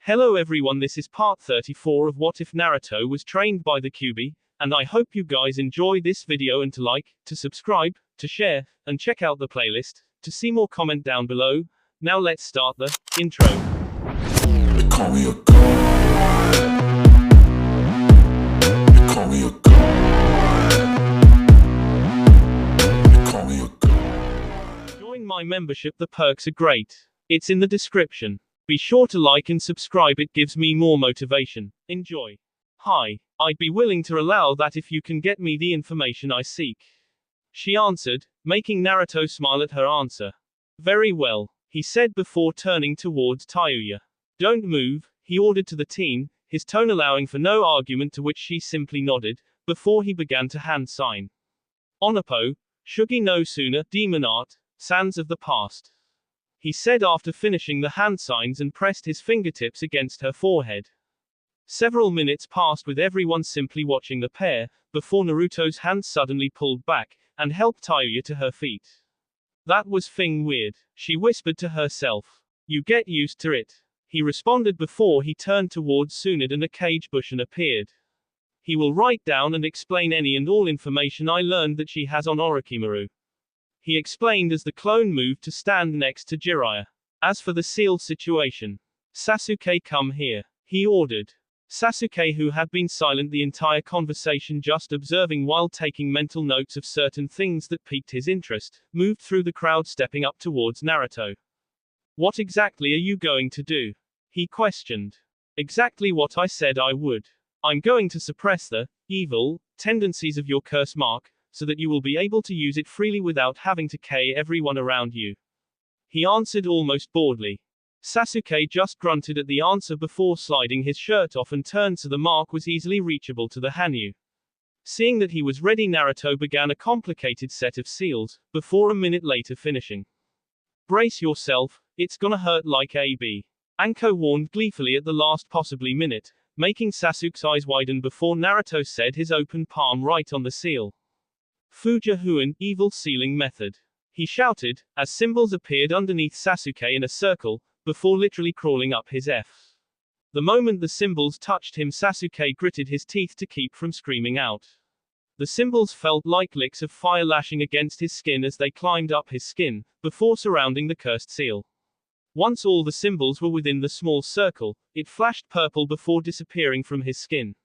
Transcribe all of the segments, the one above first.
Hello everyone, this is part 34 of What If Naruto Was Trained by the Kyuubi, and I hope you guys enjoy this video and to like, to subscribe, to share, and check out the playlist, to see more comment down below. Now let's start the intro. They call me a god. They call me a god. They call me a god. Join my membership, the perks are great. It's in the description. Be sure to like and subscribe, it gives me more motivation. Enjoy. Hi. I'd be willing to allow that if you can get me the information I seek. She answered, making Naruto smile at her answer. Very well, he said before turning towards Tayuya. Don't move, he ordered to the team, his tone allowing for no argument, to which she simply nodded, before he began to hand sign. Onopo, Shugi no Suna, Demon Art, Sands of the Past. He said after finishing the hand signs and pressed his fingertips against her forehead. Several minutes passed with everyone simply watching the pair, before Naruto's hand suddenly pulled back, and helped Tayuya to her feet. That was thing weird, she whispered to herself. You get used to it. He responded before he turned towards Tsunade and a cage Bushin appeared. He will write down and explain any and all information I learned that she has on Orochimaru. He explained as the clone moved to stand next to Jiraiya. As for the seal situation, Sasuke, come here, he ordered. Sasuke, who had been silent the entire conversation, just observing while taking mental notes of certain things that piqued his interest, moved through the crowd stepping up towards Naruto. What exactly are you going to do? He questioned. Exactly what I said I would. I'm going to suppress the evil tendencies of your curse mark, so that you will be able to use it freely without having to kill everyone around you. He answered almost boredly. Sasuke just grunted at the answer before sliding his shirt off and turned so the mark was easily reachable to the Hanyu. Seeing that he was ready, Naruto began a complicated set of seals, before a minute later finishing. Brace yourself, it's gonna hurt like AB. Anko warned gleefully at the last possibly minute, making Sasuke's eyes widen before Naruto said his open palm right on the seal. Fuja Huan, evil sealing method. He shouted, as symbols appeared underneath Sasuke in a circle, before literally crawling up his F. The moment the symbols touched him, Sasuke gritted his teeth to keep from screaming out. The symbols felt like licks of fire lashing against his skin as they climbed up his skin, before surrounding the cursed seal. Once all the symbols were within the small circle, it flashed purple before disappearing from his skin.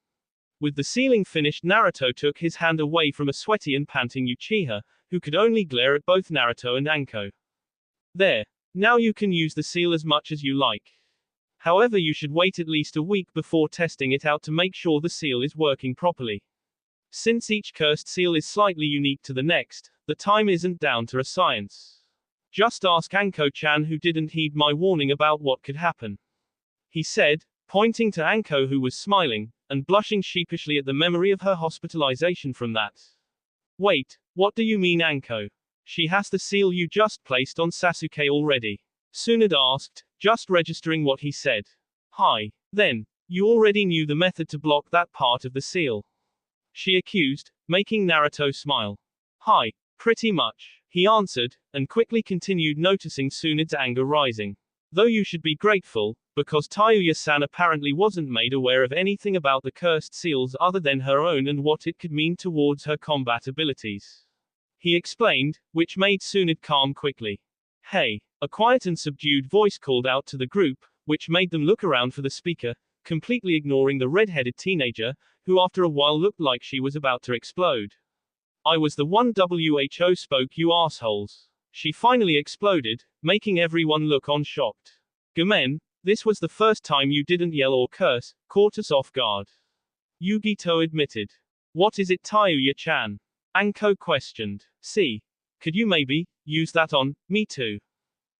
With the sealing finished, Naruto took his hand away from a sweaty and panting Uchiha, who could only glare at both Naruto and Anko. There. Now you can use the seal as much as you like. However, you should wait at least a week before testing it out to make sure the seal is working properly. Since each cursed seal is slightly unique to the next, the time isn't down to a science. Just ask Anko-chan, who didn't heed my warning about what could happen. He said, pointing to Anko, who was smiling, and blushing sheepishly at the memory of her hospitalization from that. Wait, what do you mean, Anko? She has the seal you just placed on Sasuke already. Tsunade asked, just registering what he said. Hi. Then, you already knew the method to block that part of the seal? She accused, making Naruto smile. Hi. Pretty much, he answered, and quickly continued, noticing Tsunade's anger rising. Though you should be grateful, because Tayuya-san apparently wasn't made aware of anything about the cursed seals other than her own and what it could mean towards her combat abilities. He explained, which made Tsunade calm quickly. Hey, a quiet and subdued voice called out to the group, which made them look around for the speaker, completely ignoring the red-headed teenager, who after a while looked like she was about to explode. I was the one WHO spoke, you assholes. She finally exploded, making everyone look on shocked. Gamen, this was the first time you didn't yell or curse, caught us off guard. Yugito admitted. What is it, Tayuya-chan? Anko questioned. See. Could you maybe use that on me too?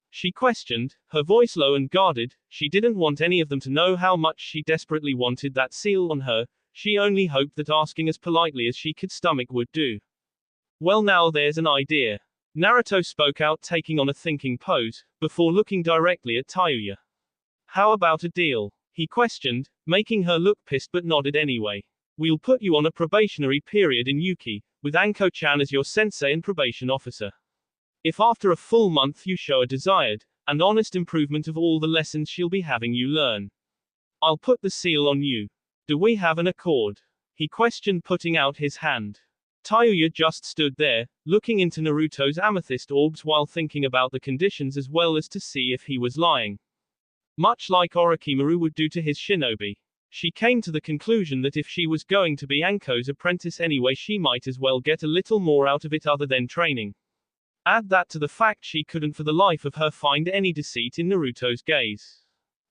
She questioned, her voice low and guarded. She didn't want any of them to know how much she desperately wanted that seal on her. She only hoped that asking as politely as she could stomach would do. Well, now there's an idea. Naruto spoke out, taking on a thinking pose, before looking directly at Tayuya. How about a deal? He questioned, making her look pissed but nodded anyway. We'll put you on a probationary period in Yuki, with Anko-chan as your sensei and probation officer. If after a full month you show a desired, and honest improvement of all the lessons she'll be having you learn, I'll put the seal on you. Do we have an accord? He questioned, putting out his hand. Tayuya just stood there, looking into Naruto's amethyst orbs while thinking about the conditions as well as to see if he was lying. Much like Orochimaru would do to his shinobi. She came to the conclusion that if she was going to be Anko's apprentice anyway, she might as well get a little more out of it other than training. Add that to the fact she couldn't for the life of her find any deceit in Naruto's gaze.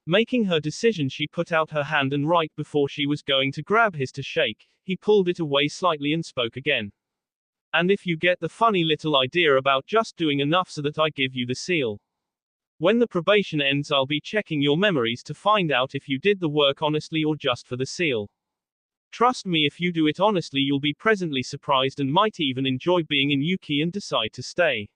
Making her decision, she put out her hand, and right before she was going to grab his to shake, he pulled it away slightly and spoke again. And if you get the funny little idea about just doing enough so that I give you the seal. When the probation ends, I'll be checking your memories to find out if you did the work honestly or just for the seal. Trust me, if you do it honestly, you'll be pleasantly surprised and might even enjoy being in Yuki and decide to stay.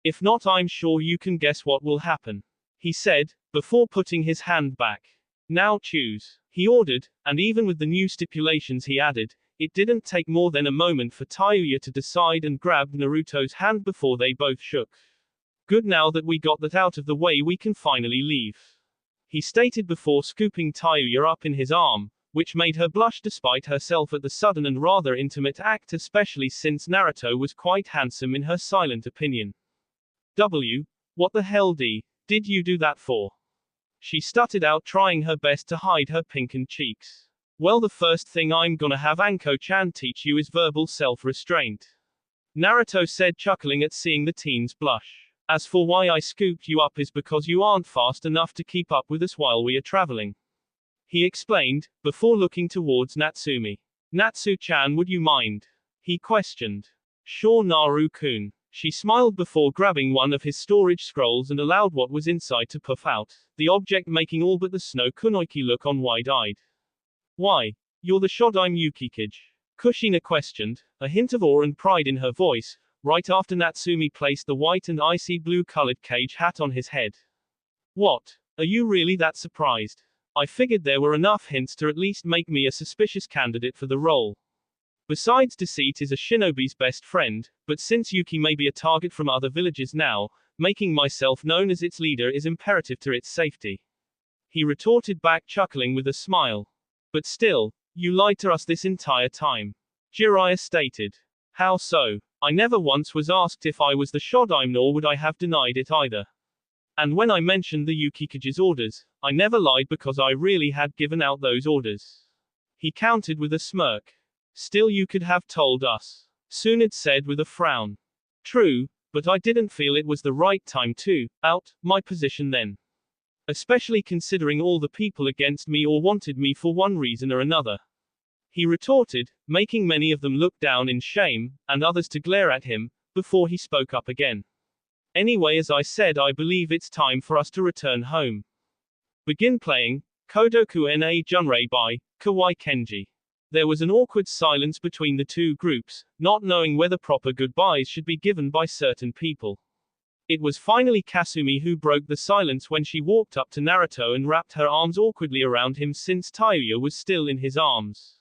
If not, I'm sure you can guess what will happen. He said, before putting his hand back. Now choose. He ordered, and even with the new stipulations he added, it didn't take more than a moment for Tayuya to decide and grabbed Naruto's hand before they both shook. Good, now that we got that out of the way, we can finally leave. He stated before scooping Tayuya up in his arm, which made her blush despite herself at the sudden and rather intimate act, especially since Naruto was quite handsome in her silent opinion. What the hell did you do that for? She stuttered out, trying her best to hide her pinkened cheeks. Well, the first thing I'm gonna have Anko-chan teach you is verbal self-restraint. Naruto said, chuckling at seeing the teen's blush. As for why I scooped you up is because you aren't fast enough to keep up with us while we are traveling. He explained, before looking towards Natsumi. Natsu-chan, would you mind? He questioned. Sure, Naru-kun. She smiled before grabbing one of his storage scrolls and allowed what was inside to puff out, the object making all but the Snow Kunoiki look on wide-eyed. Why? You're the Shodaime Yukikage? Kushina questioned, a hint of awe and pride in her voice, right after Natsumi placed the white and icy blue-colored cage hat on his head. What? Are you really that surprised? I figured there were enough hints to at least make me a suspicious candidate for the role. Besides, deceit is a shinobi's best friend, but since Yuki may be a target from other villages now, making myself known as its leader is imperative to its safety. He retorted back, chuckling with a smile. But still, you lied to us this entire time. Jiraiya stated. How so? I never once was asked if I was the Shodaime, nor would I have denied it either. And when I mentioned the Yukikage's orders, I never lied because I really had given out those orders. He countered with a smirk. Still, you could have told us. Tsunade said with a frown. True, but I didn't feel it was the right time to out my position then. Especially considering all the people against me or wanted me for one reason or another. He retorted, making many of them look down in shame, and others to glare at him, before he spoke up again. Anyway, as I said, I believe it's time for us to return home. Begin playing Kodoku na Junrei by Kawai Kenji. There was an awkward silence between the two groups, not knowing whether proper goodbyes should be given by certain people. It was finally Kasumi who broke the silence when she walked up to Naruto and wrapped her arms awkwardly around him since Tayuya was still in his arms.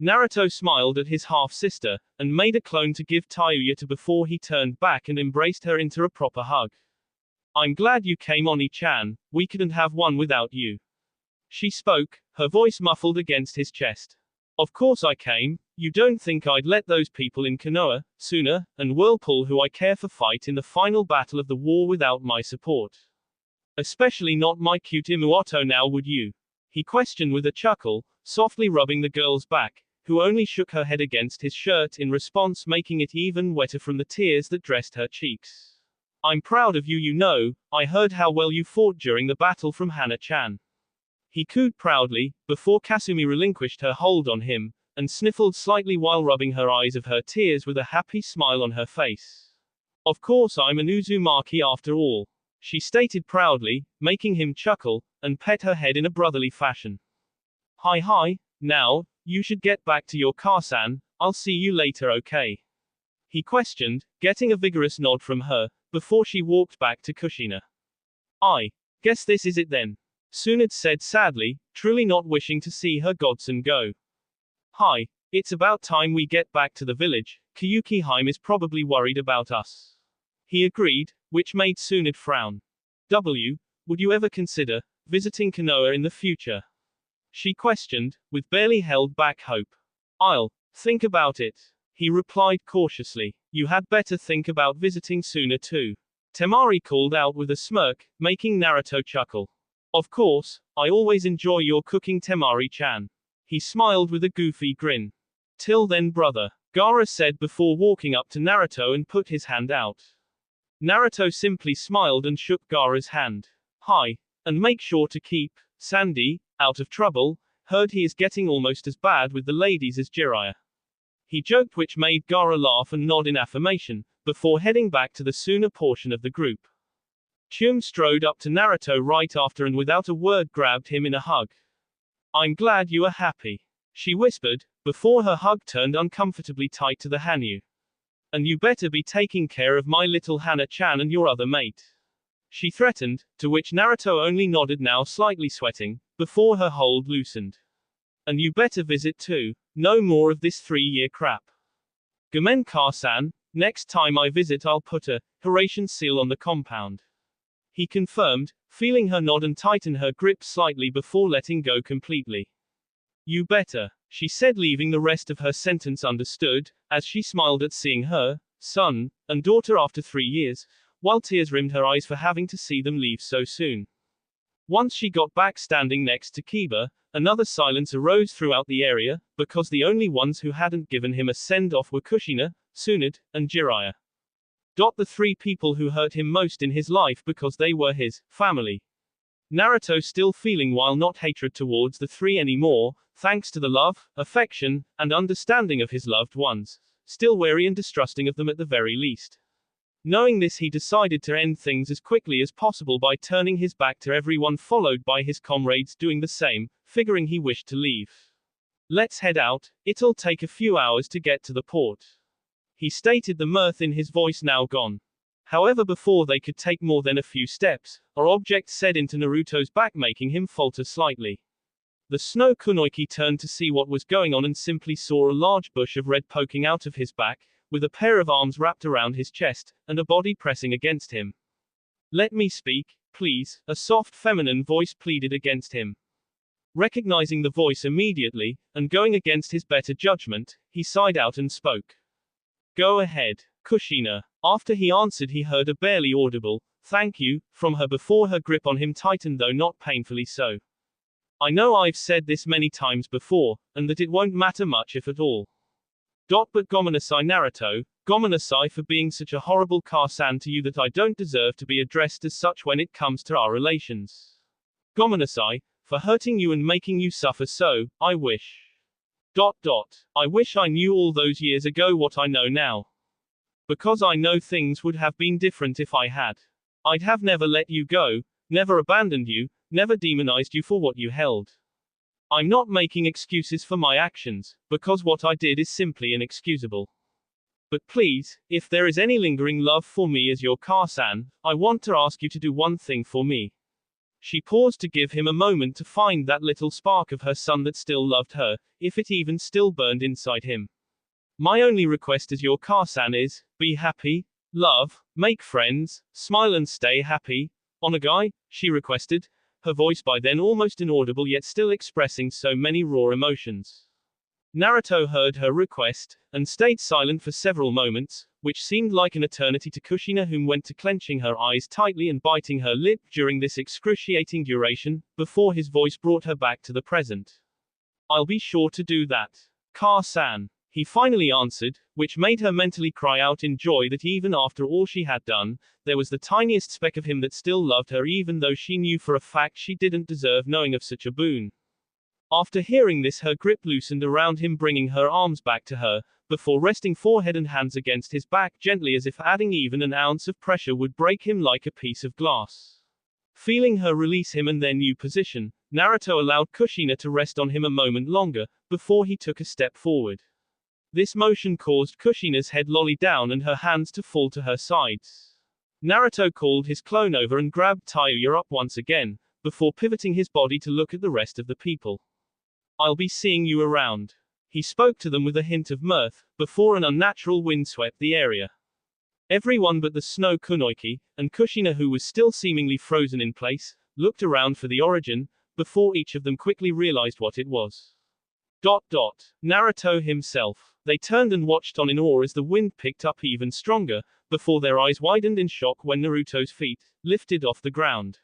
Naruto smiled at his half-sister, and made a clone to give Tayuya to before he turned back and embraced her into a proper hug. I'm glad you came, Oni-chan, we couldn't have one without you. She spoke, her voice muffled against his chest. Of course I came. You don't think I'd let those people in Konoha, Suna, and Whirlpool who I care for fight in the final battle of the war without my support? Especially not my cute Imuoto, now would you? He questioned with a chuckle, softly rubbing the girl's back, who only shook her head against his shirt in response, making it even wetter from the tears that dressed her cheeks. I'm proud of you, you know. I heard how well you fought during the battle from Hana-chan. He cooed proudly, before Kasumi relinquished her hold on him, and sniffled slightly while rubbing her eyes of her tears with a happy smile on her face. Of course I'm an Uzumaki after all. She stated proudly, making him chuckle, and pet her head in a brotherly fashion. Hi, now, you should get back to your Karsan, I'll see you later, okay? He questioned, getting a vigorous nod from her, before she walked back to Kushina. I guess this is it then. Tsunade said sadly, truly not wishing to see her godson go. Hi, it's about time we get back to the village. Kyuubi is probably worried about us. He agreed, which made Tsunade frown. Would you ever consider visiting Konoha in the future? She questioned, with barely held back hope. I'll think about it, he replied cautiously. You had better think about visiting sooner too. Temari called out with a smirk, making Naruto chuckle. Of course, I always enjoy your cooking, Temari-chan. He smiled with a goofy grin. Till then, brother, Gaara said before walking up to Naruto and put his hand out. Naruto simply smiled and shook Gaara's hand. Hi, and make sure to keep Sandy out of trouble. Heard he is getting almost as bad with the ladies as Jiraiya. He joked, which made Gaara laugh and nod in affirmation, before heading back to the Suna portion of the group. Chum strode up to Naruto right after and without a word grabbed him in a hug. I'm glad you are happy, she whispered, before her hug turned uncomfortably tight to the Hanyu. And you better be taking care of my little Hana-chan and your other mate, she threatened, to which Naruto only nodded, now slightly sweating, before her hold loosened. And you better visit too. No more of this 3-year crap. Gomen Car-san, next time I visit I'll put a Horatian seal on the compound, he confirmed, feeling her nod and tighten her grip slightly before letting go completely. You better, she said, leaving the rest of her sentence understood, as she smiled at seeing her son and daughter after 3 years, while tears rimmed her eyes for having to see them leave so soon. Once she got back standing next to Kiba, another silence arose throughout the area, because the only ones who hadn't given him a send-off were Kushina, Tsunade, and Jiraiya. The 3 people who hurt him most in his life because they were his family. Naruto, still feeling while not hatred towards the 3 anymore, thanks to the love, affection, and understanding of his loved ones, still wary and distrusting of them at the very least. Knowing this, he decided to end things as quickly as possible by turning his back to everyone, followed by his comrades doing the same, figuring he wished to leave. Let's head out, it'll take a few hours to get to the port, he stated, the mirth in his voice now gone. However, before they could take more than a few steps, an object set into Naruto's back, making him falter slightly. The snow kunoichi turned to see what was going on and simply saw a large bush of red poking out of his back, with a pair of arms wrapped around his chest, and a body pressing against him. Let me speak, please, a soft feminine voice pleaded against him. Recognizing the voice immediately, and going against his better judgment, he sighed out and spoke. Go ahead, Kushina. After he answered, he heard a barely audible, thank you, from her before her grip on him tightened, though not painfully so. I know I've said this many times before, and that it won't matter much if at all. But gomenasai, Naruto, gomenasai for being such a horrible Car-san to you that I don't deserve to be addressed as such when it comes to our relations. Gomenasai, for hurting you and making you suffer so, I wish. I wish I knew all those years ago what I know now. Because I know things would have been different if I had. I'd have never let you go, never abandoned you, never demonized you for what you held. I'm not making excuses for my actions, because what I did is simply inexcusable. But please, if there is any lingering love for me as your Car-san, I want to ask you to do one thing for me. She paused to give him a moment to find that little spark of her son that still loved her, if it even still burned inside him. My only request as your Car-san is, be happy, love, make friends, smile and stay happy. Onagai, she requested, her voice by then almost inaudible yet still expressing so many raw emotions. Naruto heard her request, and stayed silent for several moments, which seemed like an eternity to Kushina, whom went to clenching her eyes tightly and biting her lip during this excruciating duration, before his voice brought her back to the present. I'll be sure to do that. Car-san, he finally answered, which made her mentally cry out in joy that even after all she had done, there was the tiniest speck of him that still loved her, even though she knew for a fact she didn't deserve knowing of such a boon. After hearing this, her grip loosened around him, bringing her arms back to her, before resting forehead and hands against his back gently, as if adding even an ounce of pressure would break him like a piece of glass. Feeling her release him and their new position, Naruto allowed Kushina to rest on him a moment longer, before he took a step forward. This motion caused Kushina's head lolly down and her hands to fall to her sides. Naruto called his clone over and grabbed Tayuya up once again, before pivoting his body to look at the rest of the people. I'll be seeing you around. He spoke to them with a hint of mirth, before an unnatural wind swept the area. Everyone but the snow kunoichi, and Kushina, who was still seemingly frozen in place, looked around for the origin, before each of them quickly realized what it was. Naruto himself. They turned and watched on in awe as the wind picked up even stronger, before their eyes widened in shock when Naruto's feet lifted off the ground.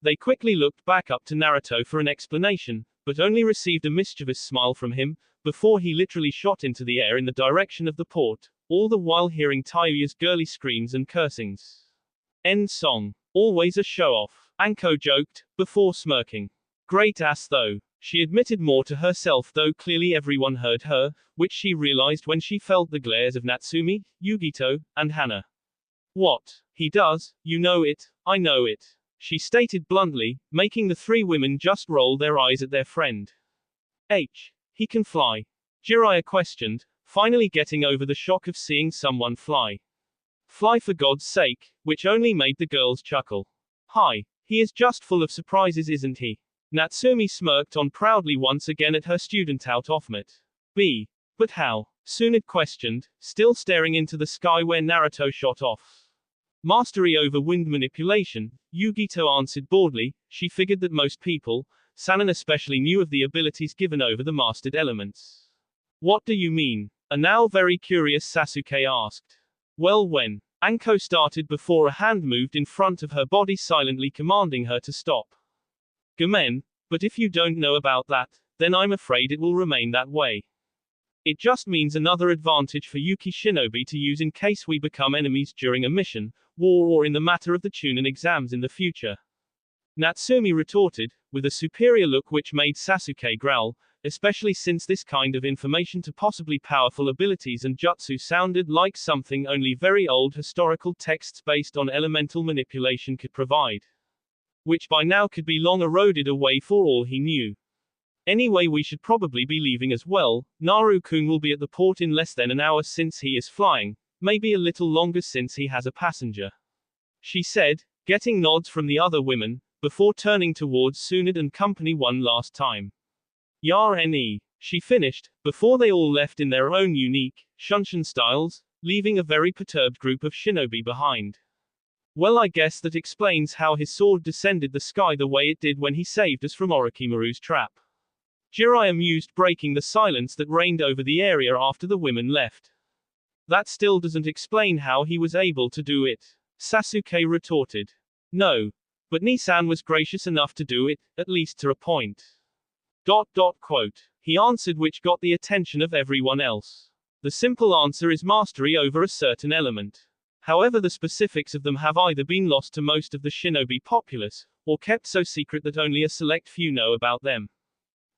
They quickly looked back up to Naruto for an explanation, but only received a mischievous smile from him, before he literally shot into the air in the direction of the port, all the while hearing Tayuya's girly screams and cursings. End song. Always a show-off, Anko joked, before smirking. Great ass though. She admitted more to herself though clearly everyone heard her, which she realized when she felt the glares of Natsumi, Yugito, and Hana. What? He does, you know it, I know it. She stated bluntly, making the three women just roll their eyes at their friend. He can fly? Jiraiya questioned, finally getting over the shock of seeing someone fly. Fly for God's sake, which only made the girls chuckle. Hi, he is just full of surprises isn't he? Natsumi smirked on proudly once again at her student out of it. But how? Tsunade questioned, still staring into the sky where Naruto shot off. Mastery over wind manipulation, Yugito answered boredly. She figured that most people, Sanan especially, knew of the abilities given over the mastered elements. What do you mean? A now very curious Sasuke asked. Well, when Anko started before a hand moved in front of her body silently commanding her to stop. Gamen, but if you don't know about that, then I'm afraid it will remain that way. It just means another advantage for Yuki Shinobi to use in case we become enemies during a mission, war or in the matter of the Chunin exams in the future. Natsumi retorted, with a superior look which made Sasuke growl, especially since this kind of information to possibly powerful abilities and jutsu sounded like something only very old historical texts based on elemental manipulation could provide. Which by now could be long eroded away for all he knew. Anyway, we should probably be leaving as well. Naru-kun will be at the port in less than an hour since he is flying, maybe a little longer since he has a passenger. She said, getting nods from the other women, before turning towards Tsunade and company one last time. Yarne. She finished, before they all left in their own unique, Shunshin styles, leaving a very perturbed group of shinobi behind. Well, I guess that explains how his sword descended the sky the way it did when he saved us from Orochimaru's trap. Jiraiya mused, breaking the silence that reigned over the area after the women left. That still doesn't explain how he was able to do it. Sasuke retorted. No. But Nisan was gracious enough to do it, at least to a point. Quote. He answered, which got the attention of everyone else. The simple answer is mastery over a certain element. However, the specifics of them have either been lost to most of the shinobi populace, or kept so secret that only a select few know about them.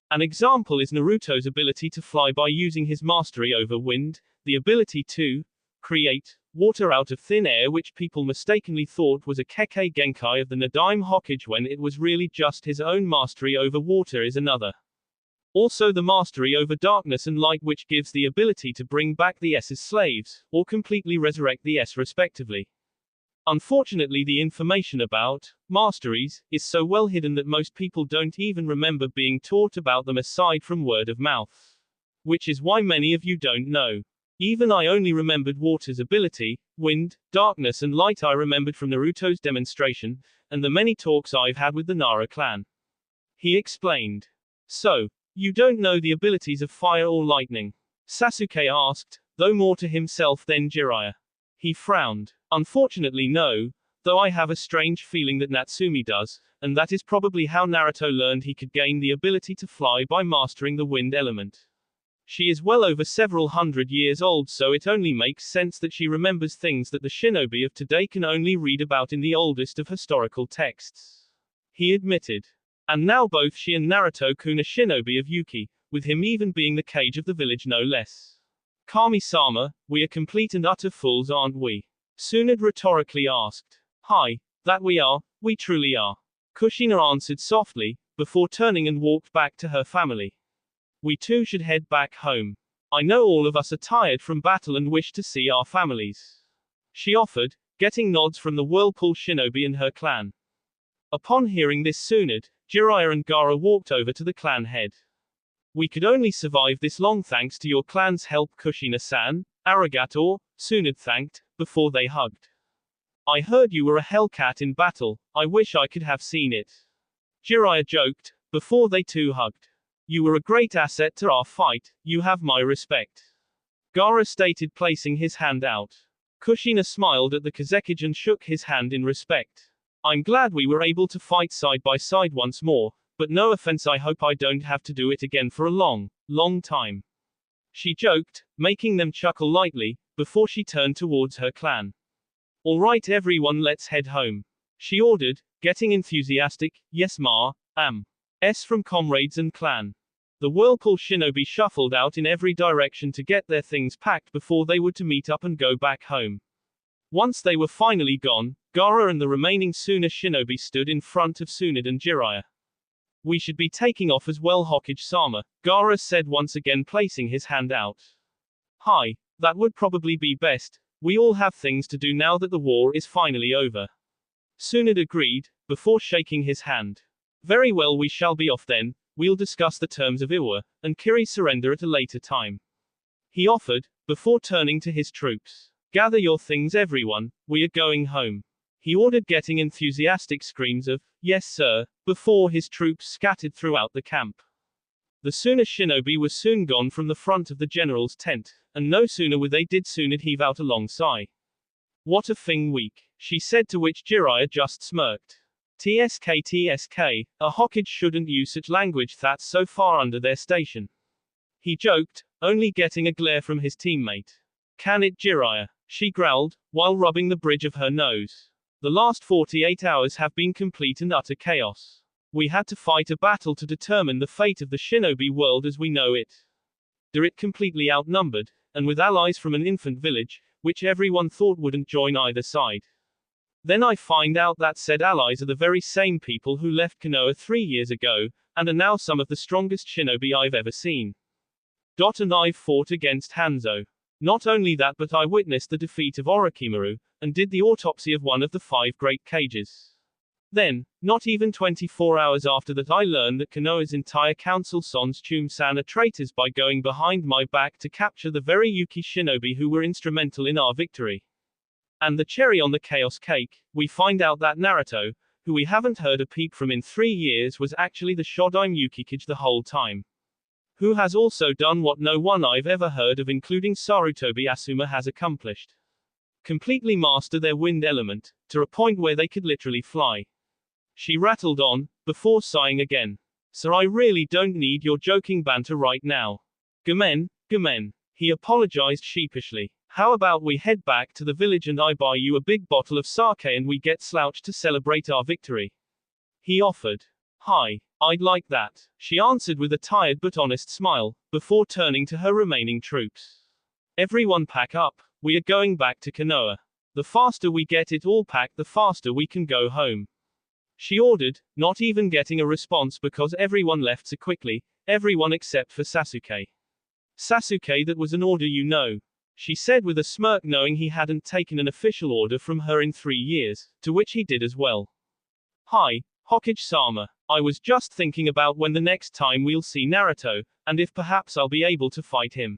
An example is Naruto's ability to fly by using his mastery over wind, the ability to create water out of thin air, which people mistakenly thought was a Kekkei Genkai of the Nadaime Hokage when it was really just his own mastery over water is another. Also the mastery over darkness and light, which gives the ability to bring back the S's slaves, or completely resurrect the S respectively. Unfortunately, the information about masteries is so well hidden that most people don't even remember being taught about them aside from word of mouth. Which is why many of you don't know. Even I only remembered water's ability, wind, darkness and light I remembered from Naruto's demonstration, and the many talks I've had with the Nara clan. He explained. So, you don't know the abilities of fire or lightning? Sasuke asked, though more to himself than Jiraiya. He frowned. Unfortunately no, though I have a strange feeling that Natsumi does, and that is probably how Naruto learned he could gain the ability to fly by mastering the wind element. She is well over several hundred years old, so it only makes sense that she remembers things that the shinobi of today can only read about in the oldest of historical texts. He admitted. And now both she and Naruto-kun are shinobi of Yuki, with him even being the cage of the village no less. Kami-sama, we are complete and utter fools, aren't we? Tsunade rhetorically asked. Hi, that we truly are. Kushina answered softly, before turning and walked back to her family. We too should head back home. I know all of us are tired from battle and wish to see our families. She offered, getting nods from the Whirlpool shinobi and her clan. Upon hearing this, Tsunade, Jiraiya and Gaara walked over to the clan head. We could only survive this long thanks to your clan's help, Kushina-san. Arigato, Tsunade thanked, before they hugged. I heard you were a hellcat in battle, I wish I could have seen it. Jiraiya joked, before they two hugged. You were a great asset to our fight, you have my respect. Gaara stated, placing his hand out. Kushina smiled at the Kazekage and shook his hand in respect. I'm glad we were able to fight side by side once more, but no offense, I hope I don't have to do it again for a long, long time. She joked, making them chuckle lightly, before she turned towards her clan. All right everyone, let's head home, she ordered, getting enthusiastic. Yes ma, S from comrades and clan. The Whirlpool shinobi shuffled out in every direction to get their things packed before they were to meet up and go back home. Once they were finally gone, Gaara and the remaining Suna shinobi stood in front of Tsunade and Jiraiya. We should be taking off as well, Hokage-sama, Gaara said once again, placing his hand out. Hi, that would probably be best, we all have things to do now that the war is finally over. Tsunade agreed, before shaking his hand. Very well, we shall be off then, we'll discuss the terms of Iwa and Kiri's surrender at a later time, he offered, before turning to his troops. Gather your things everyone, we are going home, he ordered, getting enthusiastic screams of, yes sir, before his troops scattered throughout the camp. The Suna shinobi was soon gone from the front of the general's tent, and no sooner were they did Tsunade heave out a long sigh. What a thing weak, she said, to which Jiraiya just smirked. TSK, a Hokage shouldn't use such language that's so far under their station, he joked, only getting a glare from his teammate. Can it, Jiraiya, she growled, while rubbing the bridge of her nose. The last 48 hours have been complete and utter chaos. We had to fight a battle to determine the fate of the shinobi world as we know it. It completely outnumbered, and with allies from an infant village, which everyone thought wouldn't join either side. Then I find out that said allies are the very same people who left Konoha 3 years ago, and are now some of the strongest shinobi I've ever seen. And I've fought against Hanzo. Not only that, but I witnessed the defeat of Orochimaru, and did the autopsy of one of the 5 great Kages. Then, not even 24 hours after that, I learned that Konoha's entire council Sans Chum-san are traitors by going behind my back to capture the very Yuki shinobi who were instrumental in our victory. And the cherry on the chaos cake, we find out that Naruto, who we haven't heard a peep from in 3 years, was actually the Shodaime Yukikage the whole time. Who has also done what no one I've ever heard of, including Sarutobi Asuma, has accomplished. Completely master their wind element, to a point where they could literally fly. She rattled on, before sighing again. Sir, I really don't need your joking banter right now. Gamen, he apologized sheepishly. How about we head back to the village and I buy you a big bottle of sake and we get slouched to celebrate our victory, he offered. Hi, I'd like that, she answered with a tired but honest smile, before turning to her remaining troops. Everyone pack up, we are going back to Konoha. The faster we get it all packed, the faster we can go home, she ordered, not even getting a response because everyone left so quickly, everyone except for Sasuke. Sasuke, that was an order, you know, she said with a smirk, knowing he hadn't taken an official order from her in 3 years, to which he did as well. Hi, Hokage-sama, I was just thinking about when the next time we'll see Naruto, and if perhaps I'll be able to fight him,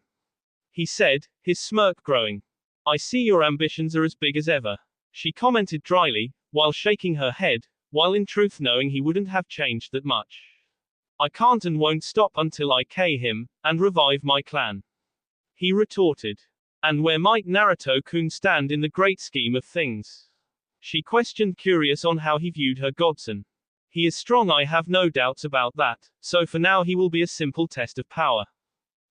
he said, his smirk growing. I see your ambitions are as big as ever, she commented dryly, while shaking her head, while in truth knowing he wouldn't have changed that much. I can't and won't stop until I kill him, and revive my clan, he retorted. And where might Naruto-kun stand in the great scheme of things, she questioned, curious on how he viewed her godson. He is strong, I have no doubts about that, so for now he will be a simple test of power.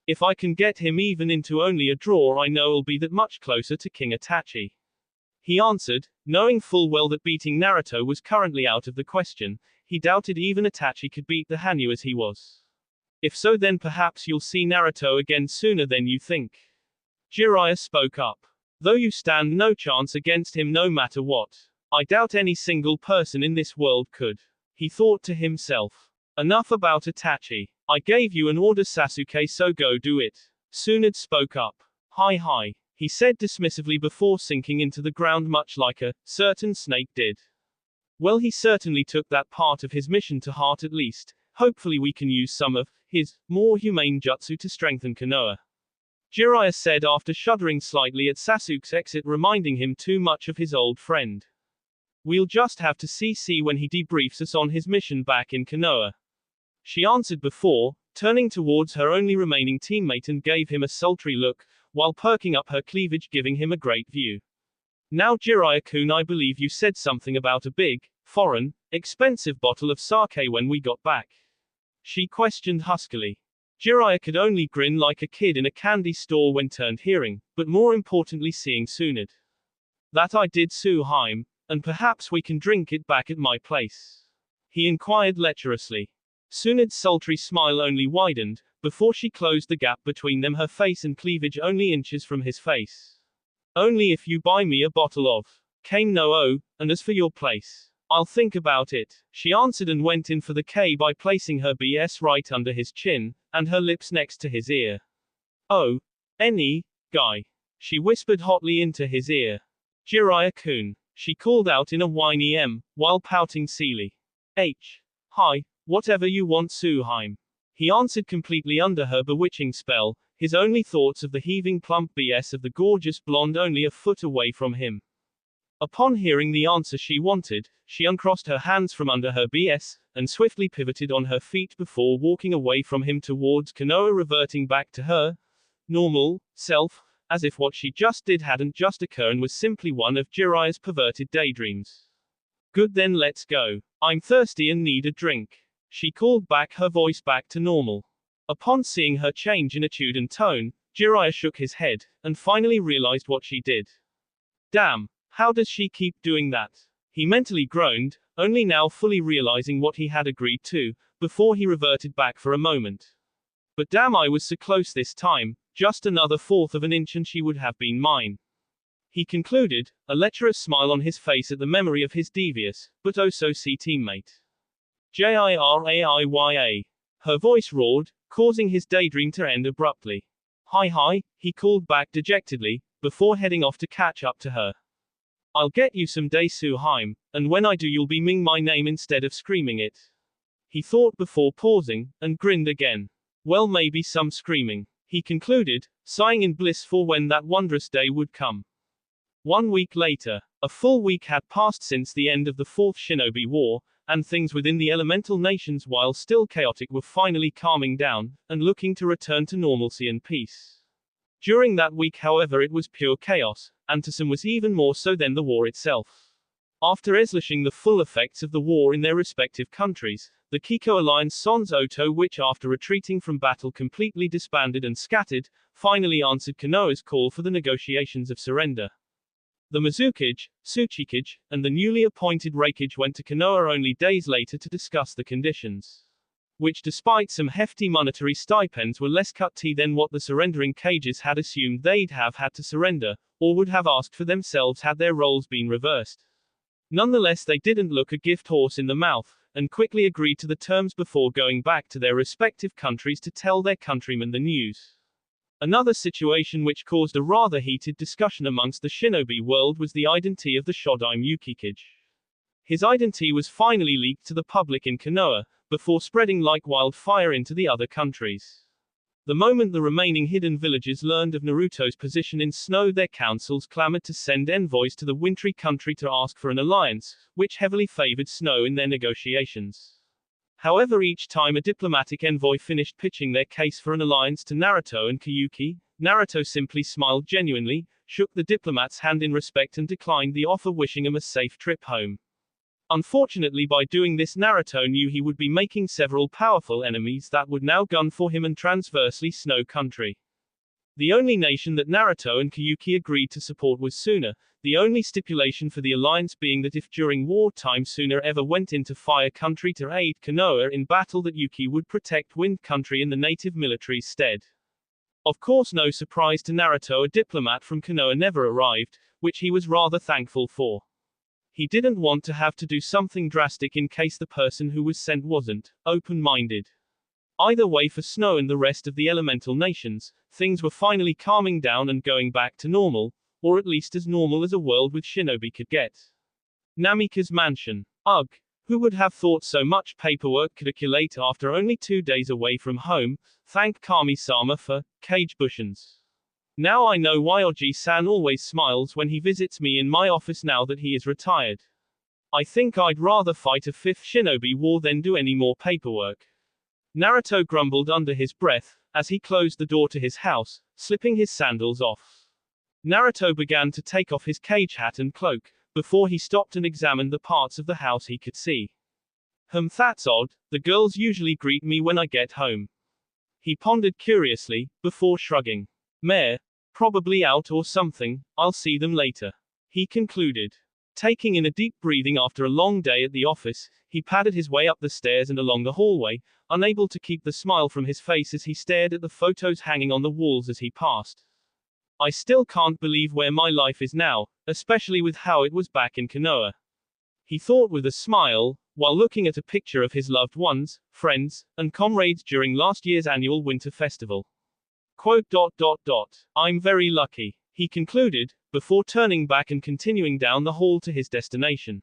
If I can get him even into only a draw, I know I'll be that much closer to King Itachi, he answered, knowing full well that beating Naruto was currently out of the question. He doubted even Itachi could beat the Hanyu as he was. If so, then perhaps you'll see Naruto again sooner than you think, Jiraiya spoke up. Though you stand no chance against him no matter what, I doubt any single person in this world could, he thought to himself. Enough about Itachi. I gave you an order, Sasuke, so go do it, Tsunade spoke up. Hi, he said dismissively before sinking into the ground much like a certain snake did. Well, he certainly took that part of his mission to heart at least. Hopefully we can use some of his more humane jutsu to strengthen Konoha, Jiraiya said after shuddering slightly at Sasuke's exit, reminding him too much of his old friend. We'll just have to see when he debriefs us on his mission back in Konoha. she answered before, turning towards her only remaining teammate and gave him a sultry look, while perking up her cleavage giving him a great view. Now Jiraiya-kun, I believe you said something about a big, foreign, expensive bottle of sake when we got back. She questioned huskily. Jiraiya could only grin like a kid in a candy store when turned hearing, but more importantly seeing Tsunade. That I did, Suhaim, and perhaps we can drink it back at my place. He inquired lecherously. Tsunade's sultry smile only widened, before she closed the gap between them, her face and cleavage only inches from his face. Only if you buy me a bottle of Kame no O, and as for your place, I'll think about it, she answered and went in for the K by placing her BS right under his chin, and her lips next to his ear. Oh, any guy, she whispered hotly into his ear. Jiraiya-kun, she called out in a whiny M, while pouting Seely. Hi, whatever you want, Suhaim. He answered completely under her bewitching spell, his only thoughts of the heaving plump BS of the gorgeous blonde only a foot away from him. Upon hearing the answer she wanted, she uncrossed her hands from under her BS, and swiftly pivoted on her feet before walking away from him towards Konoha, reverting back to her normal self, as if what she just did hadn't just occurred and was simply one of Jiraiya's perverted daydreams. Good, then let's go. I'm thirsty and need a drink. She called back, her voice back to normal. Upon seeing her change in attitude and tone, Jiraiya shook his head, and finally realized what she did. Damn, how does she keep doing that? He mentally groaned, only now fully realizing what he had agreed to, before he reverted back for a moment. But damn, I was so close this time, just another fourth of an inch and she would have been mine. He concluded, a lecherous smile on his face at the memory of his devious, but oh so see teammate. Jiraiya. Her voice roared, causing his daydream to end abruptly. Hi, he called back dejectedly, before heading off to catch up to her. I'll get you some day, Suhaim, and when I do you'll be ming my name instead of screaming it. He thought before pausing, and grinned again. Well, maybe some screaming, he concluded, sighing in bliss for when that wondrous day would come. 1 week later, a full week had passed since the end of the Fourth Shinobi War, and things within the elemental nations, while still chaotic, were finally calming down, and looking to return to normalcy and peace. During that week, however, it was pure chaos, and to some was even more so than the war itself. After establishing the full effects of the war in their respective countries, the Kiko alliance Sans Oto, which after retreating from battle completely disbanded and scattered, finally answered Konoha's call for the negotiations of surrender. The Mizukage, Tsuchikage, and the newly appointed Reikage went to Konoha only days later to discuss the conditions, which despite some hefty monetary stipends were less cutty than what the surrendering cages had assumed they'd have had to surrender, or would have asked for themselves had their roles been reversed. Nonetheless, they didn't look a gift horse in the mouth, and quickly agreed to the terms before going back to their respective countries to tell their countrymen the news. Another situation which caused a rather heated discussion amongst the shinobi world was the identity of the Shodaime Yukikage. His identity was finally leaked to the public in Konoha, before spreading like wildfire into the other countries. The moment the remaining hidden villages learned of Naruto's position in Snow, their councils clamored to send envoys to the wintry country to ask for an alliance, which heavily favored Snow in their negotiations. However, each time a diplomatic envoy finished pitching their case for an alliance to Naruto and Kyuubi, Naruto simply smiled genuinely, shook the diplomat's hand in respect and declined the offer, wishing him a safe trip home. Unfortunately, by doing this, Naruto knew he would be making several powerful enemies that would now gun for him and transversely Snow Country. The only nation that Naruto and Kyuubi agreed to support was Suna, the only stipulation for the alliance being that if during wartime Suna ever went into Fire Country to aid Konoha in battle, that Yuki would protect Wind Country in the native military's stead. Of course, no surprise to Naruto, a diplomat from Konoha never arrived, which he was rather thankful for. He didn't want to have to do something drastic in case the person who was sent wasn't open-minded. Either way, for Snow and the rest of the elemental nations, things were finally calming down and going back to normal, or at least as normal as a world with shinobi could get. Namika's mansion. Ugh, who would have thought so much paperwork could accumulate after only 2 days away from home? Thank Kami-sama for cage cushions. Now I know why Oji-san always smiles when he visits me in my office now that he is retired. I think I'd rather fight a 5th shinobi war than do any more paperwork. Naruto grumbled under his breath, as he closed the door to his house, slipping his sandals off. Naruto began to take off his cage hat and cloak, before he stopped and examined the parts of the house he could see. That's odd, the girls usually greet me when I get home. He pondered curiously, before shrugging. Meh, probably out or something, I'll see them later. He concluded. Taking in a deep breathing after a long day at the office, he padded his way up the stairs and along the hallway, unable to keep the smile from his face as he stared at the photos hanging on the walls as he passed. I still can't believe where my life is now, especially with how it was back in Konoha. He thought with a smile, while looking at a picture of his loved ones, friends, and comrades during last year's annual winter festival. I'm very lucky, he concluded, before turning back and continuing down the hall to his destination.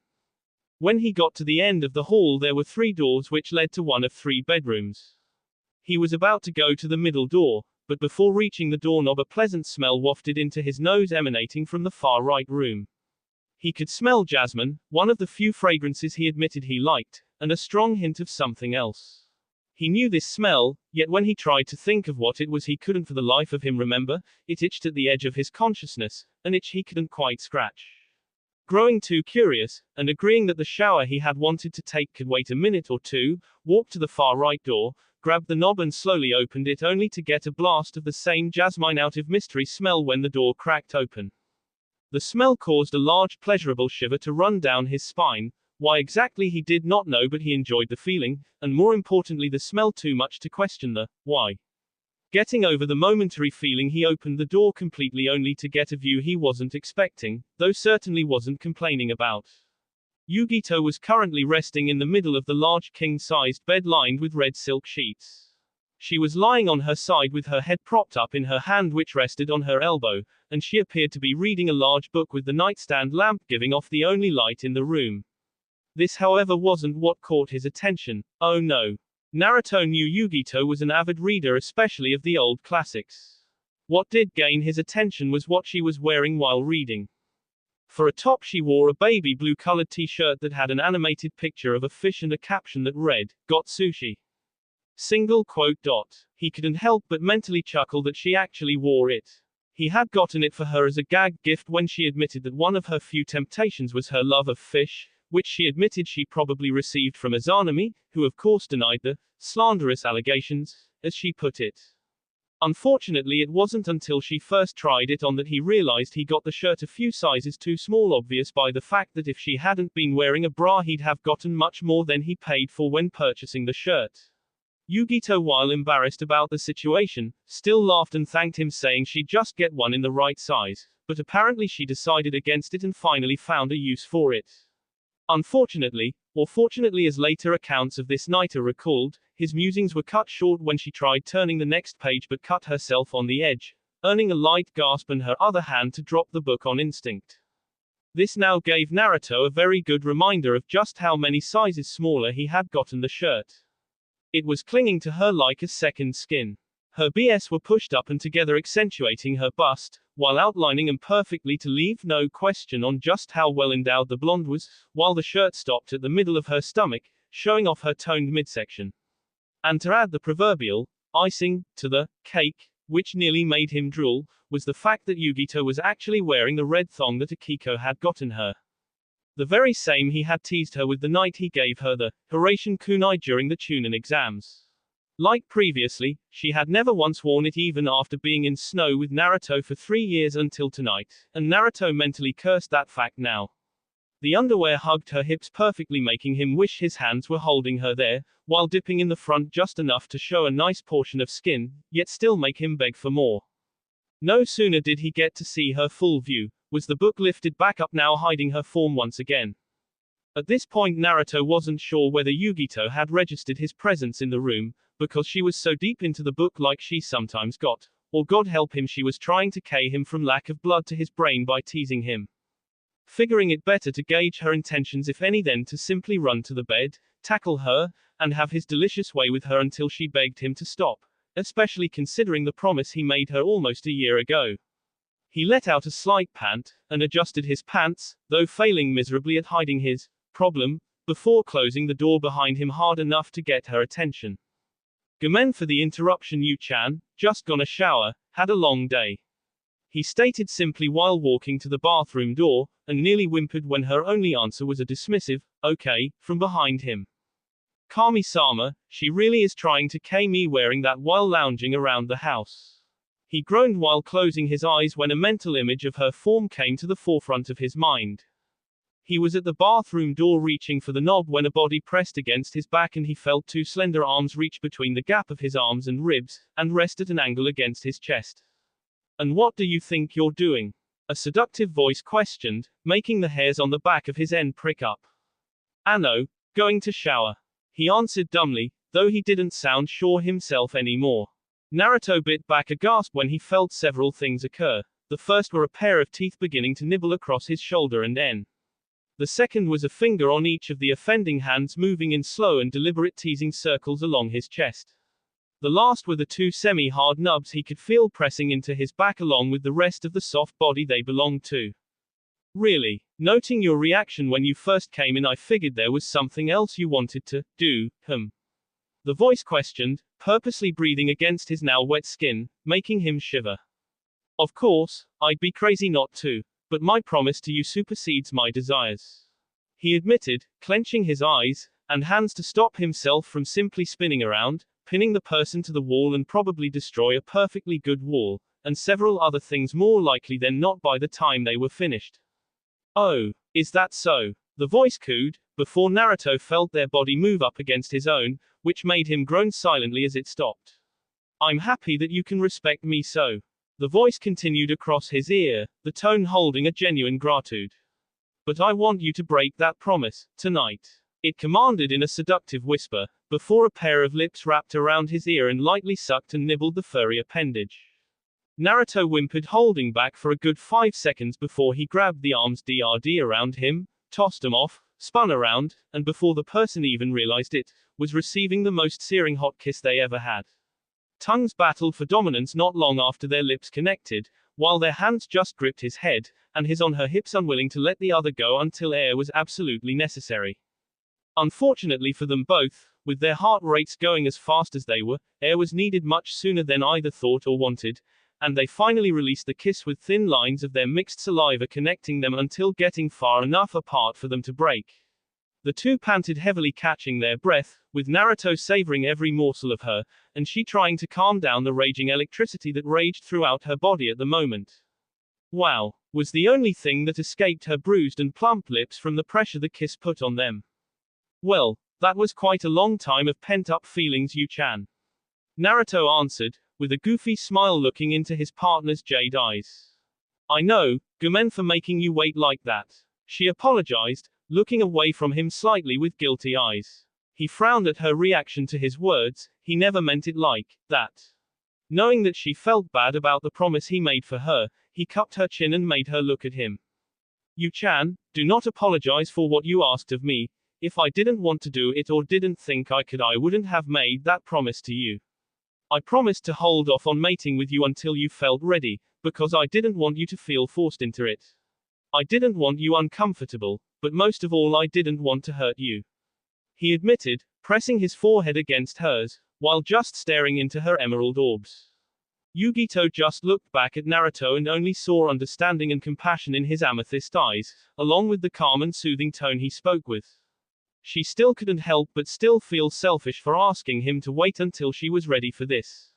When he got to the end of the hall, there were 3 doors which led to one of 3 bedrooms. He was about to go to the middle door, but before reaching the doorknob, a pleasant smell wafted into his nose emanating from the far right room. He could smell jasmine, one of the few fragrances he admitted he liked, and a strong hint of something else. He knew this smell, yet when he tried to think of what it was he couldn't for the life of him remember. It itched at the edge of his consciousness, an itch he couldn't quite scratch. Growing too curious, and agreeing that the shower he had wanted to take could wait a minute or two, walked to the far right door, grabbed the knob and slowly opened it, only to get a blast of the same jasmine out of mystery smell when the door cracked open. The smell caused a large pleasurable shiver to run down his spine. Why exactly he did not know, but he enjoyed the feeling, and more importantly the smell too much to question the why. Getting over the momentary feeling, he opened the door completely, only to get a view he wasn't expecting, though certainly wasn't complaining about. Yugito was currently resting in the middle of the large king-sized bed lined with red silk sheets. She was lying on her side with her head propped up in her hand which rested on her elbow, and she appeared to be reading a large book with the nightstand lamp giving off the only light in the room. This, however, wasn't what caught his attention. Oh no. Naruto knew Yugito was an avid reader, especially of the old classics. What did gain his attention was what she was wearing while reading. For a top, she wore a baby blue colored t-shirt that had an animated picture of a fish and a caption that read, "Got sushi." He couldn't help but mentally chuckle that she actually wore it. He had gotten it for her as a gag gift when she admitted that one of her few temptations was her love of fish, which she admitted she probably received from Izanami, who of course denied the slanderous allegations, as she put it. Unfortunately, it wasn't until she first tried it on that he realized he got the shirt a few sizes too small, obvious by the fact that if she hadn't been wearing a bra he'd have gotten much more than he paid for when purchasing the shirt. Yugito, while embarrassed about the situation, still laughed and thanked him, saying she'd just get one in the right size, but apparently she decided against it and finally found a use for it. Unfortunately, or fortunately as later accounts of this night are recalled, his musings were cut short when she tried turning the next page but cut herself on the edge, earning a light gasp and her other hand to drop the book on instinct. This now gave Naruto a very good reminder of just how many sizes smaller he had gotten the shirt. It was clinging to her like a second skin. Her BS were pushed up and together, accentuating her bust, while outlining them perfectly to leave no question on just how well endowed the blonde was, while the shirt stopped at the middle of her stomach, showing off her toned midsection. And to add the proverbial icing to the cake, which nearly made him drool, was the fact that Yugito was actually wearing the red thong that Akiko had gotten her. The very same he had teased her with the night he gave her the Horatian kunai during the Chunin exams. Like previously, she had never once worn it even after being in snow with Naruto for 3 years until tonight, and Naruto mentally cursed that fact now. The underwear hugged her hips perfectly, making him wish his hands were holding her there, while dipping in the front just enough to show a nice portion of skin, yet still make him beg for more. No sooner did he get to see her full view, was the book lifted back up, now hiding her form once again. At this point Naruto wasn't sure whether Yugito had registered his presence in the room, because she was so deep into the book like she sometimes got, or God help him she was trying to K him from lack of blood to his brain by teasing him. Figuring it better to gauge her intentions if any than to simply run to the bed, tackle her, and have his delicious way with her until she begged him to stop, especially considering the promise he made her almost a year ago. He let out a slight pant, and adjusted his pants, though failing miserably at hiding his problem, before closing the door behind him hard enough to get her attention. Gomen for the interruption, Yu-chan, just gonna shower, had a long day. He stated simply while walking to the bathroom door, and nearly whimpered when her only answer was a dismissive, okay, from behind him. Kami-sama, she really is trying to K me wearing that while lounging around the house. He groaned while closing his eyes when a mental image of her form came to the forefront of his mind. He was at the bathroom door reaching for the knob when a body pressed against his back and he felt two slender arms reach between the gap of his arms and ribs, and rest at an angle against his chest. And what do you think you're doing? A seductive voice questioned, making the hairs on the back of his neck prick up. Anno, going to shower. He answered dumbly, though he didn't sound sure himself anymore. Naruto bit back a gasp when he felt several things occur. The first were a pair of teeth beginning to nibble across his shoulder and the second was a finger on each of the offending hands moving in slow and deliberate teasing circles along his chest. The last were the two semi-hard nubs he could feel pressing into his back along with the rest of the soft body they belonged to. Really? Noting your reaction when you first came in, I figured there was something else you wanted to do, The voice questioned, purposely breathing against his now wet skin, making him shiver. Of course, I'd be crazy not to. But my promise to you supersedes my desires. He admitted, clenching his eyes and hands to stop himself from simply spinning around, pinning the person to the wall and probably destroy a perfectly good wall, and several other things more likely than not by the time they were finished. Oh, is that so? The voice cooed, before Naruto felt their body move up against his own, which made him groan silently as it stopped. I'm happy that you can respect me so. The voice continued across his ear, the tone holding a genuine gratitude. But I want you to break that promise, tonight. It commanded in a seductive whisper, before a pair of lips wrapped around his ear and lightly sucked and nibbled the furry appendage. Naruto whimpered, holding back for a good 5 seconds before he grabbed the arms DRD around him, tossed them off, spun around, and before the person even realized it, was receiving the most searing hot kiss they ever had. Tongues battled for dominance not long after their lips connected, while their hands just gripped his head, and his on her hips, unwilling to let the other go until air was absolutely necessary. Unfortunately for them both, with their heart rates going as fast as they were, air was needed much sooner than either thought or wanted, and they finally released the kiss with thin lines of their mixed saliva connecting them until getting far enough apart for them to break. The two panted heavily, catching their breath, with Naruto savoring every morsel of her, and she trying to calm down the raging electricity that raged throughout her body at the moment. Wow, was the only thing that escaped her bruised and plump lips from the pressure the kiss put on them. Well, that was quite a long time of pent-up feelings, Yu-chan. Naruto answered, with a goofy smile looking into his partner's jade eyes. I know, Gomen for making you wait like that. She apologized, looking away from him slightly with guilty eyes. He frowned at her reaction to his words, he never meant it like that. Knowing that she felt bad about the promise he made for her, he cupped her chin and made her look at him. Yu-chan, do not apologize for what you asked of me. If I didn't want to do it or didn't think I could, I wouldn't have made that promise to you. I promised to hold off on mating with you until you felt ready, because I didn't want you to feel forced into it. I didn't want you uncomfortable, but most of all I didn't want to hurt you. He admitted, pressing his forehead against hers, while just staring into her emerald orbs. Yugito just looked back at Naruto and only saw understanding and compassion in his amethyst eyes, along with the calm and soothing tone he spoke with. She still couldn't help but still feel selfish for asking him to wait until she was ready for this.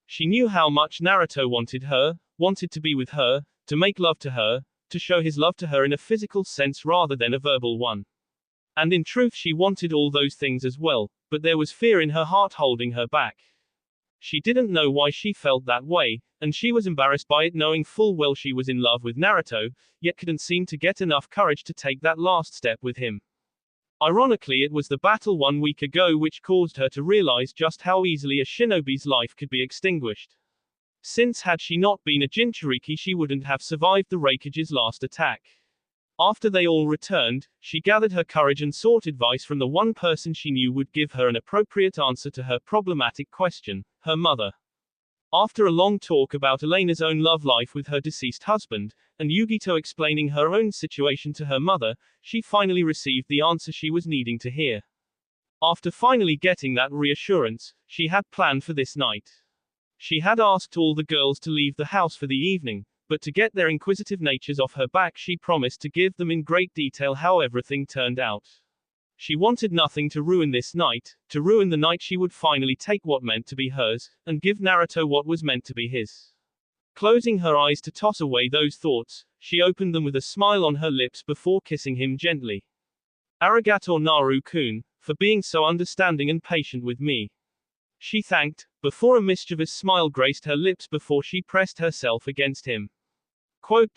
She knew how much Naruto wanted her, wanted to be with her, to make love to her, to show his love to her in a physical sense rather than a verbal one. And in truth she wanted all those things as well, but there was fear in her heart holding her back. She didn't know why she felt that way, and she was embarrassed by it, knowing full well she was in love with Naruto, yet couldn't seem to get enough courage to take that last step with him. Ironically, it was the battle 1 week ago which caused her to realize just how easily a shinobi's life could be extinguished. Since had she not been a Jinchuriki, she wouldn't have survived the Raikage's last attack. After they all returned, she gathered her courage and sought advice from the one person she knew would give her an appropriate answer to her problematic question, her mother. After a long talk about Elena's own love life with her deceased husband, and Yugito explaining her own situation to her mother, she finally received the answer she was needing to hear. After finally getting that reassurance, she had planned for this night. She had asked all the girls to leave the house for the evening, but to get their inquisitive natures off her back, she promised to give them in great detail how everything turned out. She wanted nothing to ruin this night, to ruin the night she would finally take what meant to be hers, and give Naruto what was meant to be his. Closing her eyes to toss away those thoughts, she opened them with a smile on her lips before kissing him gently. Arigato Naru-kun, for being so understanding and patient with me. She thanked, before a mischievous smile graced her lips before she pressed herself against him. Quote.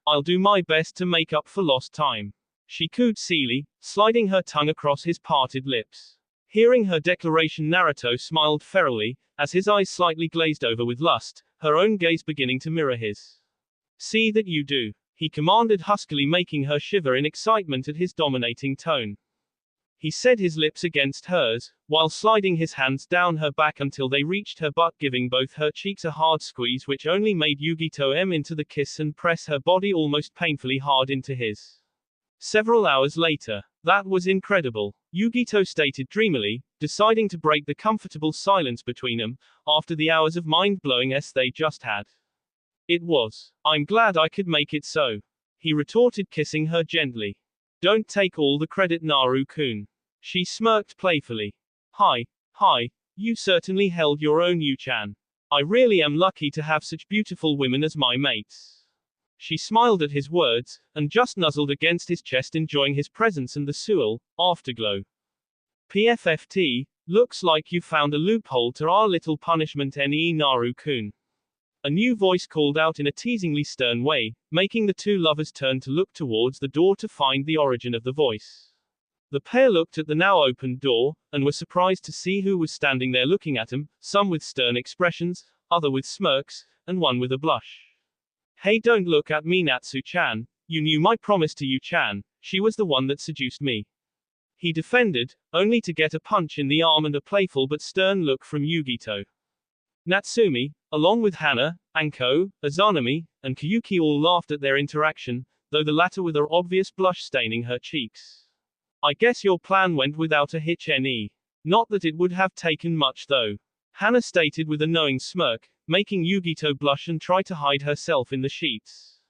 I'll do my best to make up for lost time. She cooed Seely, sliding her tongue across his parted lips. Hearing her declaration, Naruto smiled ferally, as his eyes slightly glazed over with lust, her own gaze beginning to mirror his. See that you do, he commanded huskily, making her shiver in excitement at his dominating tone. He set his lips against hers, while sliding his hands down her back until they reached her butt, giving both her cheeks a hard squeeze which only made Yugito into the kiss and press her body almost painfully hard into his. Several hours later. That was incredible, Yugito stated dreamily, deciding to break the comfortable silence between them, after the hours of mind-blowing they just had. It was. I'm glad I could make it so. He retorted, kissing her gently. Don't take all the credit, Naru-kun. She smirked playfully. Hi, you certainly held your own, Yu-chan. I really am lucky to have such beautiful women as my mates. She smiled at his words, and just nuzzled against his chest, enjoying his presence and the sual afterglow. PFFT, looks like you found a loophole to our little punishment, Naru-kun. A new voice called out in a teasingly stern way, making the two lovers turn to look towards the door to find the origin of the voice. The pair looked at the now opened door, and were surprised to see who was standing there looking at them, some with stern expressions, other with smirks, and one with a blush. Hey, don't look at me, Natsu-chan, you knew my promise to Yu-chan, she was the one that seduced me. He defended, only to get a punch in the arm and a playful but stern look from Yugito. Natsumi, along with Hana, Anko, Azanami, and Kyuubi all laughed at their interaction, though the latter with her obvious blush staining her cheeks. I guess your plan went without a hitch, Not that it would have taken much though. Hana stated with a knowing smirk, making Yugito blush and try to hide herself in the sheets.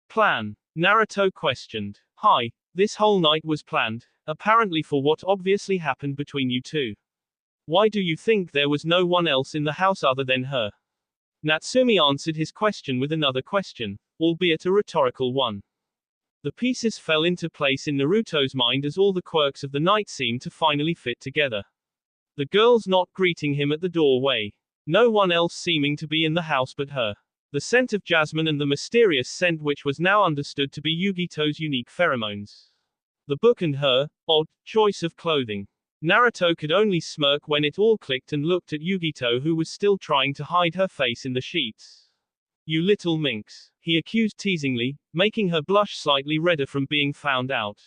Plan? Naruto questioned. Hi, this whole night was planned, apparently for what obviously happened between you two. Why do you think there was no one else in the house other than her? Natsumi answered his question with another question, albeit a rhetorical one. The pieces fell into place in Naruto's mind as all the quirks of the night seemed to finally fit together. The girls not greeting him at the doorway. No one else seeming to be in the house but her. The scent of jasmine and the mysterious scent which was now understood to be Yugito's unique pheromones. The book and her odd choice of clothing. Naruto could only smirk when it all clicked and looked at Yugito, who was still trying to hide her face in the sheets. You little minx, he accused teasingly, making her blush slightly redder from being found out.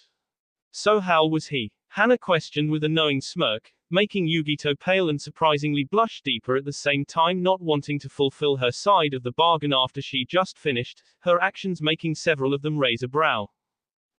So how was he? Hana questioned with a knowing smirk, making Yugito pale and surprisingly blush deeper at the same time, not wanting to fulfill her side of the bargain after she just finished, her actions making several of them raise a brow.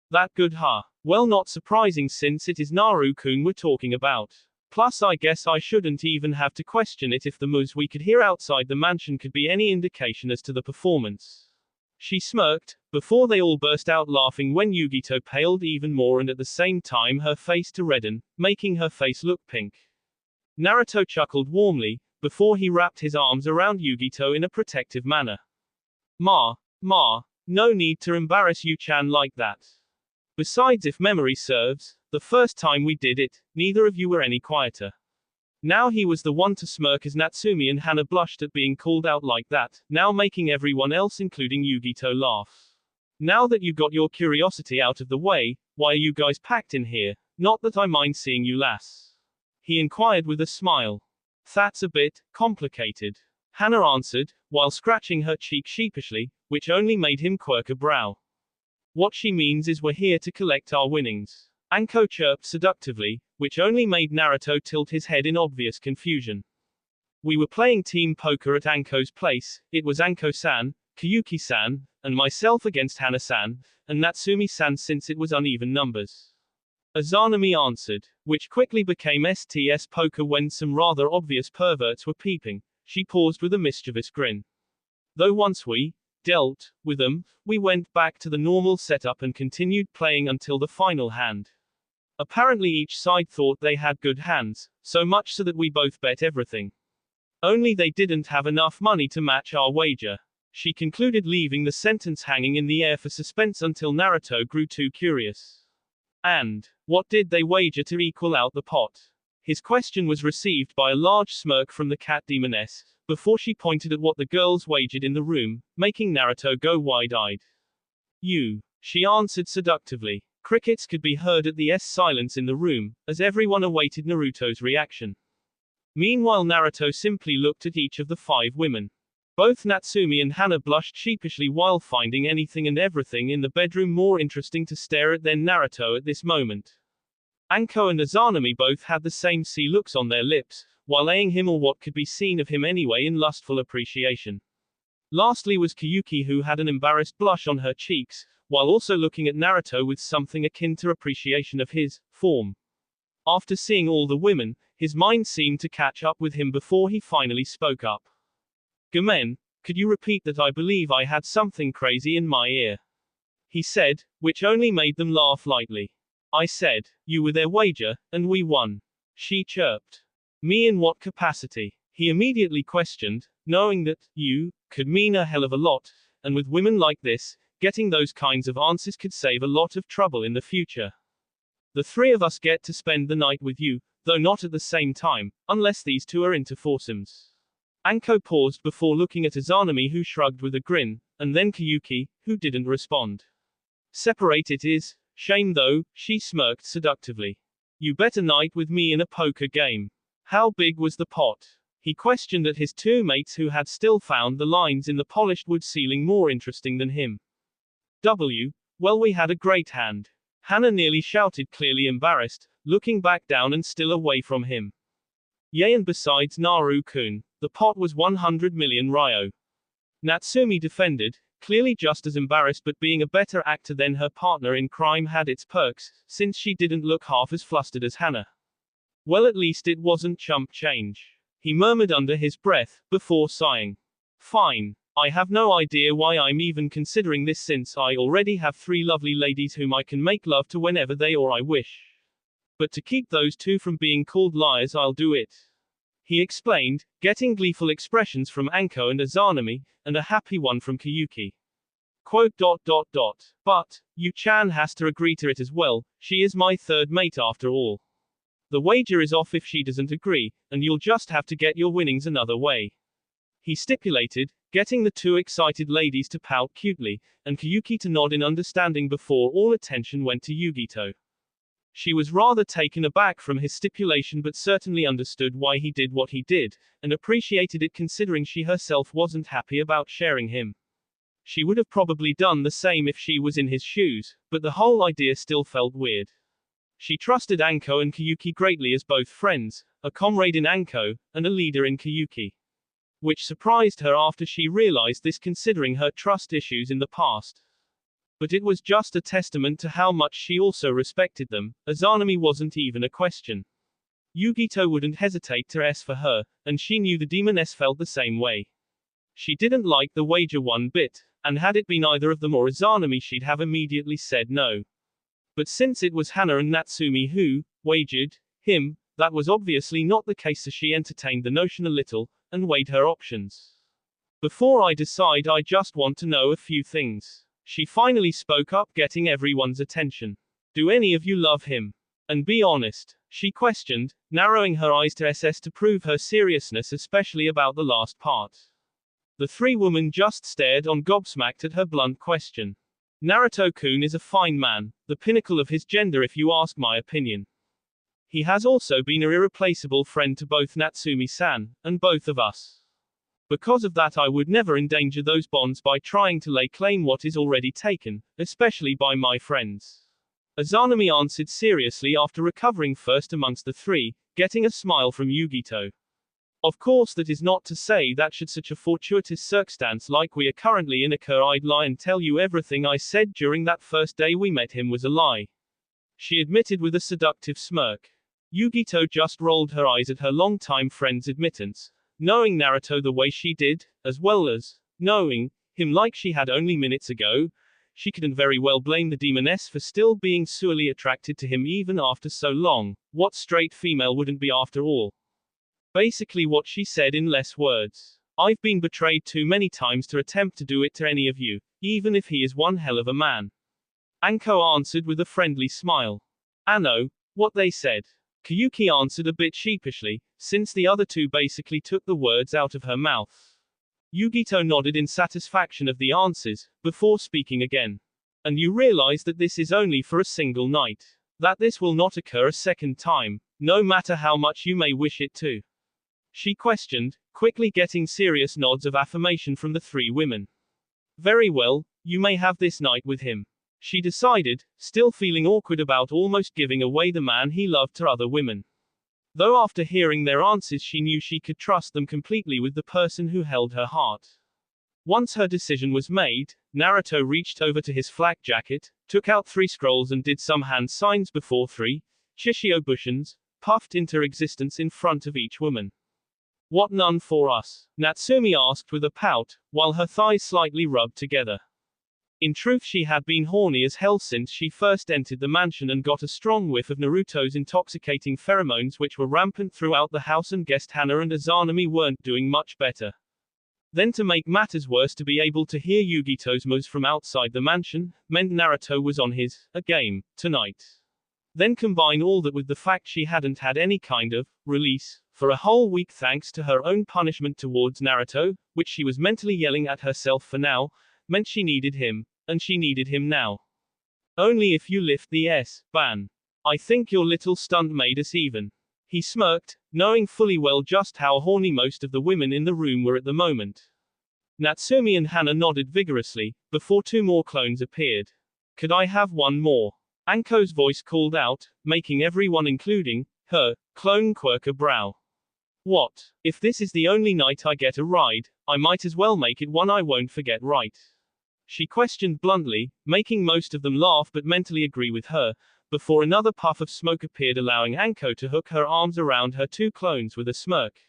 That good, huh? Well, not surprising since it is Naru-kun we're talking about. Plus I guess I shouldn't even have to question it if the moves we could hear outside the mansion could be any indication as to the performance. She smirked, before they all burst out laughing when Yugito paled even more and at the same time her face to redden, making her face look pink. Naruto chuckled warmly, before he wrapped his arms around Yugito in a protective manner. Ma, no need to embarrass Yu-chan like that. Besides, if memory serves, the first time we did it, neither of you were any quieter. Now he was the one to smirk as Natsumi and Hana blushed at being called out like that, now making everyone else including Yugito laugh. Now that you got your curiosity out of the way, why are you guys packed in here? Not that I mind seeing you, lass. He inquired with a smile. That's a bit complicated. Hana answered, while scratching her cheek sheepishly, which only made him quirk a brow. What she means is we're here to collect our winnings. Anko chirped seductively, which only made Naruto tilt his head in obvious confusion. We were playing team poker at Anko's place. It was Anko-san, Kyuubi-san, and myself against Hana-san, and Natsumi-san since it was uneven numbers. Azanami answered, which quickly became STS poker when some rather obvious perverts were peeping. She paused with a mischievous grin. Though once we dealt with them, we went back to the normal setup and continued playing until the final hand. Apparently each side thought they had good hands, so much so that we both bet everything. Only they didn't have enough money to match our wager. She concluded, leaving the sentence hanging in the air for suspense until Naruto grew too curious. And what did they wager to equal out the pot? His question was received by a large smirk from the cat demoness, before she pointed at what the girls wagered in the room, making Naruto go wide-eyed. You, she answered seductively. Crickets could be heard at the silence in the room, as everyone awaited Naruto's reaction. Meanwhile Naruto simply looked at each of the 5 women. Both Natsumi and Hana blushed sheepishly while finding anything and everything in the bedroom more interesting to stare at than Naruto at this moment. Anko and Azanami both had the same sea looks on their lips, while eyeing him or what could be seen of him anyway in lustful appreciation. Lastly was Kyuubi, who had an embarrassed blush on her cheeks, while also looking at Naruto with something akin to appreciation of his form. After seeing all the women, his mind seemed to catch up with him before he finally spoke up. Gamen, could you repeat that? I believe I had something crazy in my ear. He said, which only made them laugh lightly. I said, you were their wager, and we won. She chirped. Me in what capacity? He immediately questioned, knowing that you could mean a hell of a lot, and with women like this, getting those kinds of answers could save a lot of trouble in the future. The 3 of us get to spend the night with you, though not at the same time, unless these 2 are into foursomes. Anko paused before looking at Azanami, who shrugged with a grin, and then Kyuubi, who didn't respond. Separate it is, shame though, she smirked seductively. You bet a night with me in a poker game. How big was the pot? He questioned at his 2 mates, who had still found the lines in the polished wood ceiling more interesting than him. Well, we had a great hand. Hana nearly shouted, clearly embarrassed, looking back down and still away from him. Yay, and besides Naru-kun, the pot was 100 million ryo. Natsumi defended, clearly just as embarrassed, but being a better actor than her partner in crime had its perks, since she didn't look half as flustered as Hana. Well, at least it wasn't chump change. He murmured under his breath, before sighing. Fine. I have no idea why I'm even considering this, since I already have 3 lovely ladies whom I can make love to whenever they or I wish. But to keep those 2 from being called liars, I'll do it. He explained, getting gleeful expressions from Anko and Azanami, and a happy one from Kyuubi. Quote. But, Yu-chan has to agree to it as well, she is my 3rd mate after all. The wager is off if she doesn't agree, and you'll just have to get your winnings another way. He stipulated, getting the 2 excited ladies to pout cutely, and Kyuubi to nod in understanding before all attention went to Yugito. She was rather taken aback from his stipulation, but certainly understood why he did what he did, and appreciated it considering she herself wasn't happy about sharing him. She would have probably done the same if she was in his shoes, but the whole idea still felt weird. She trusted Anko and Kyuubi greatly as both friends, a comrade in Anko, and a leader in Kyuubi. Which surprised her after she realized this, considering her trust issues in the past. But it was just a testament to how much she also respected them. Azanami wasn't even a question. Yugito wouldn't hesitate to ask for her, and she knew the demoness felt the same way. She didn't like the wager one bit, and had it been either of them or Azanami, she'd have immediately said no. But since it was Hana and Natsumi who wagered him, that was obviously not the case, so she entertained the notion a little, and weighed her options. Before I decide, I just want to know a few things. She finally spoke up, getting everyone's attention. Do any of you love him? And be honest, she questioned, narrowing her eyes to SS to prove her seriousness, especially about the last part. The 3 women just stared on, gobsmacked at her blunt question. Naruto-kun is a fine man, the pinnacle of his gender if you ask my opinion. He has also been an irreplaceable friend to both Natsumi-san, and both of us. Because of that, I would never endanger those bonds by trying to lay claim what is already taken, especially by my friends. Azanami answered seriously after recovering first amongst the 3, getting a smile from Yugito. Of course, that is not to say that should such a fortuitous circumstance like we are currently in occur, I'd lie and tell you everything I said during that first day we met him was a lie. she admitted with a seductive smirk. Yugito just rolled her eyes at her longtime friend's admittance. Knowing Naruto the way she did, as well as knowing him like she had only minutes ago, she couldn't very well blame the demoness for still being sorely attracted to him even after so long. What straight female wouldn't be after all? Basically what she said in less words. I've been betrayed too many times to attempt to do it to any of you, even if he is one hell of a man. Anko answered with a friendly smile. I know what they said. Kyuubi answered a bit sheepishly, since the other two basically took the words out of her mouth. Yugito nodded in satisfaction of the answers, before speaking again. And you realize that this is only for a single night. That this will not occur a second time, no matter how much you may wish it to. She questioned, quickly getting serious nods of affirmation from the three women. Very well, you may have this night with him. She decided, still feeling awkward about almost giving away the man he loved to other women. Though after hearing their answers she knew she could trust them completely with the person who held her heart. Once her decision was made, Naruto reached over to his flak jacket, took out 3 scrolls and did some hand signs before 3 Shishio bushions puffed into existence in front of each woman. What none for us? Natsumi asked with a pout, while her thighs slightly rubbed together. In truth she had been horny as hell since she first entered the mansion and got a strong whiff of Naruto's intoxicating pheromones which were rampant throughout the house and guessed Hana and Azanami weren't doing much better. Then to make matters worse to be able to hear Yugito's moves from outside the mansion, meant Naruto was on his game tonight. Then combine all that with the fact she hadn't had any kind of release for a whole week thanks to her own punishment towards Naruto, which she was mentally yelling at herself for now, meant she needed him. And she needed him now. Only if you lift the ban. I think your little stunt made us even. He smirked, knowing fully well just how horny most of the women in the room were at the moment. Natsumi and Hana nodded vigorously, before 2 more clones appeared. Could I have one more? Anko's voice called out, making everyone including her clone quirk a brow. What? If this is the only night I get a ride, I might as well make it one I won't forget, right? She questioned bluntly, making most of them laugh but mentally agree with her, before another puff of smoke appeared allowing Anko to hook her arms around her 2 clones with a smirk.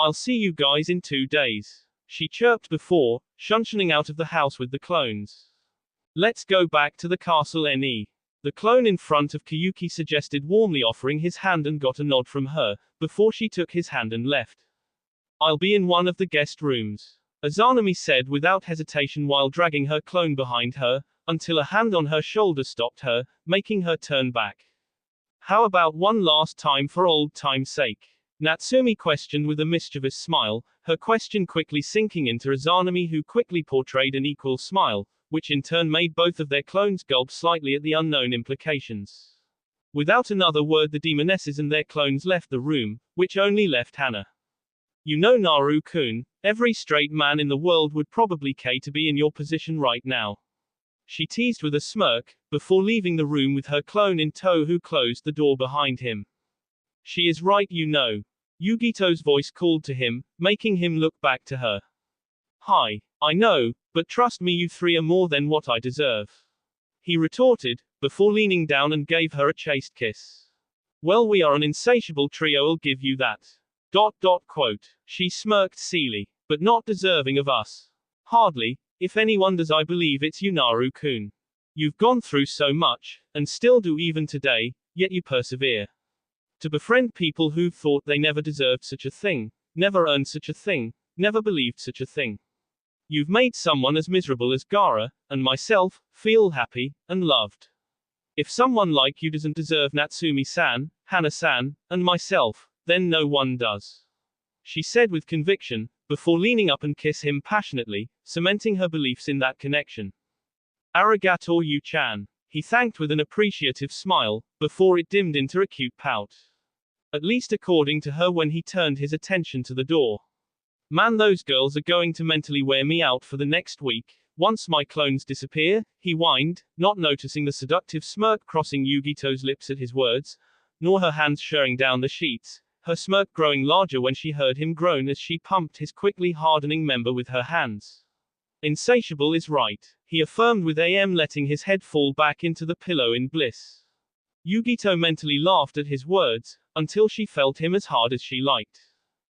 I'll see you guys in 2 days. She chirped before, shunshing out of the house with the clones. Let's go back to the castle Ne. The clone in front of Kyuubi suggested warmly offering his hand and got a nod from her, before she took his hand and left. I'll be in one of the guest rooms. Azanami said without hesitation while dragging her clone behind her, until a hand on her shoulder stopped her, making her turn back. How about one last time for old time's sake? Natsumi questioned with a mischievous smile, her question quickly sinking into Azanami who quickly portrayed an equal smile, which in turn made both of their clones gulp slightly at the unknown implications. Without another word the demonesses and their clones left the room, which only left Hana. You know Naru-kun, every straight man in the world would probably pay to be in your position right now. She teased with a smirk, before leaving the room with her clone in tow who closed the door behind him. She is right you know. Yugito's voice called to him, making him look back to her. Hi. I know, but trust me you 3 are more than what I deserve. He retorted, before leaning down and gave her a chaste kiss. Well we are an insatiable trio I'll give you that. ... She smirked seely. But not deserving of us. Hardly, if anyone does I believe it's you Naru-kun. You've gone through so much, and still do even today, yet you persevere. To befriend people who thought they never deserved such a thing, never earned such a thing, never believed such a thing. You've made someone as miserable as Gaara, and myself, feel happy, and loved. If someone like you doesn't deserve Natsumi-san, Hana-san, and myself, then no one does. She said with conviction, before leaning up and kiss him passionately, cementing her beliefs in that connection. Arigato you-chan. He thanked with an appreciative smile, before it dimmed into a cute pout. At least according to her when he turned his attention to the door. Man those girls are going to mentally wear me out for the next week, once my clones disappear, he whined, not noticing the seductive smirk crossing Yugito's lips at his words, nor her hands shirring down the sheets, her smirk growing larger when she heard him groan as she pumped his quickly hardening member with her hands. Insatiable is right, he affirmed with letting his head fall back into the pillow in bliss. Yugito mentally laughed at his words, until she felt him as hard as she liked.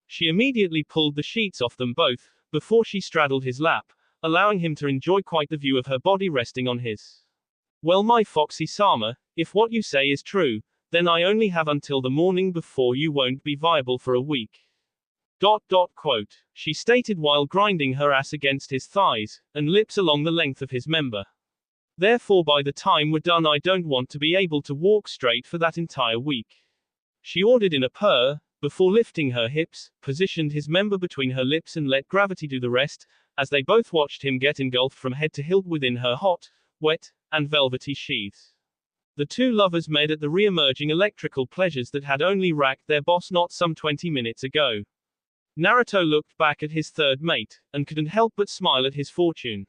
She immediately pulled the sheets off them both, before she straddled his lap, allowing him to enjoy quite the view of her body resting on his. Well, my Foxy-sama, if what you say is true, then I only have until the morning before you won't be viable for a week. Quote, she stated while grinding her ass against his thighs, and lips along the length of his member. Therefore by the time we're done I don't want to be able to walk straight for that entire week. She ordered in a purr, before lifting her hips, positioned his member between her lips and let gravity do the rest, as they both watched him get engulfed from head to hilt within her hot, wet, and velvety sheaths. The two lovers met at the re-emerging electrical pleasures that had only racked their boss not some 20 minutes ago. Naruto looked back at his third mate, and couldn't help but smile at his fortune.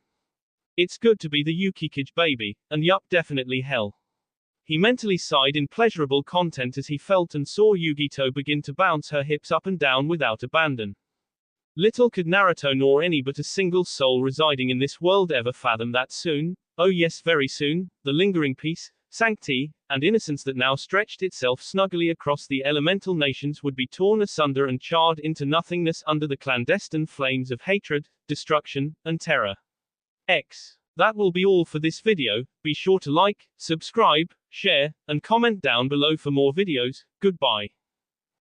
It's good to be the Yukikage baby, and yup, definitely hell. He mentally sighed in pleasurable content as he felt and saw Yugito begin to bounce her hips up and down without abandon. Little could Naruto nor any but a single soul residing in this world ever fathom that soon, oh yes very soon, the lingering peace, sanctity, and innocence that now stretched itself snuggly across the elemental nations would be torn asunder and charred into nothingness under the clandestine flames of hatred, destruction, and terror. That will be all for this video. Be sure to like, subscribe, share, and comment down below for more videos. Goodbye.